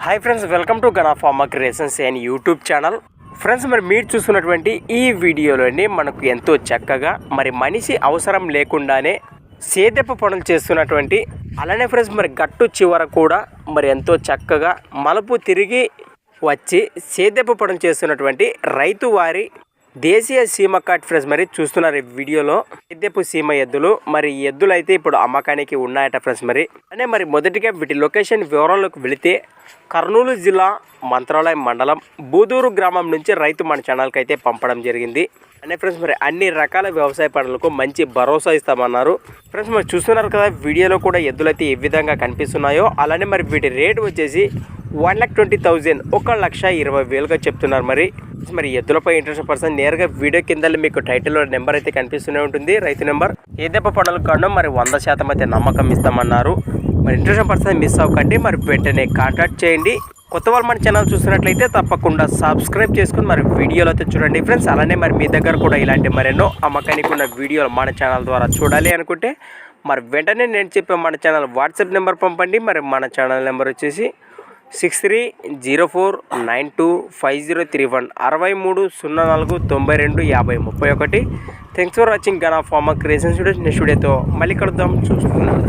Hi friends, welcome to Gana pharma creations and YouTube channel. Friends, మరి మీరు చూస్తున్నటువంటి ఈ వీడియోలోని మనకు ఎంతో చక్కగా మరి మనిషి అవసరం లేకుండానే సేద్యపు పనులు చేస్తున్నటువంటి, అలానే ఫ్రెండ్స్ మరి గట్టు చివర కూడా మరి ఎంతో చక్కగా మలుపు తిరిగి వచ్చి సేద్యపు పనులు చేస్తున్నటువంటి రైతు వారి దేశీయ సీమ కార్డ్ ఫ్రెండ్స్ మరి చూస్తున్నారు ఈ వీడియోలో. సేద్యపు సీమ ఎద్దులు, మరి ఎద్దులు అయితే ఇప్పుడు అమ్మకానికి ఉన్నాయట ఫ్రెండ్స్. మరి మొదటిగా వీటి లొకేషన్ వివరాల్లోకి వెళితే కర్నూలు జిల్లా మంత్రాలయం మండలం బూదూరు గ్రామం నుంచి రైతు మన ఛానల్కి అయితే పంపడం జరిగింది. ఫ్రెండ్స్ మరి అన్ని రకాల వ్యవసాయ పనులకు మంచి భరోసా ఇస్తామన్నారు. ఫ్రెండ్స్ మరి చూస్తున్నారు కదా వీడియోలో కూడా ఎద్దులైతే ఏ విధంగా కనిపిస్తున్నాయో, అలానే మరి వీటి రేటు వచ్చేసి 1,20,000 1,20,000గా చెప్తున్నారు. మరి ఎద్దులపై ఇంట్రెస్ట్ పర్సన్ నేరుగా వీడియో కింద మీకు టైటిల్లో నెంబర్ అయితే కనిపిస్తూనే ఉంటుంది, రైతు నెంబర్. ఏదెప్ప పనుల కారణం మరి 100% అయితే నమ్మకం ఇస్తామన్నారు. మరి ఇంట్రెస్ట్ పర్సన్ మిస్ అవ్వకండి, మరి వెంటనే కాంటాక్ట్ చేయండి. కొత్త వాళ్ళు మన ఛానల్ చూసినట్లయితే తప్పకుండా సబ్స్క్రైబ్ చేసుకుని మరి వీడియోలో అయితే చూడండి ఫ్రెండ్స్. అలానే మరి మీ దగ్గర కూడా ఇలాంటి మరెన్నో అమ్మకానికి ఉన్న వీడియోలు మన ఛానల్ ద్వారా చూడాలి అనుకుంటే మరి వెంటనే నేను చెప్పే మన ఛానల్ వాట్సాప్ నెంబర్ పంపండి. మరి మన ఛానల్ నెంబర్ వచ్చేసి 6304925031 6304925031. Thanks for watching Gana pharma creations videos. Next వీడియోతో మళ్ళీ కలుద్దాం. చూస్తున్నాను.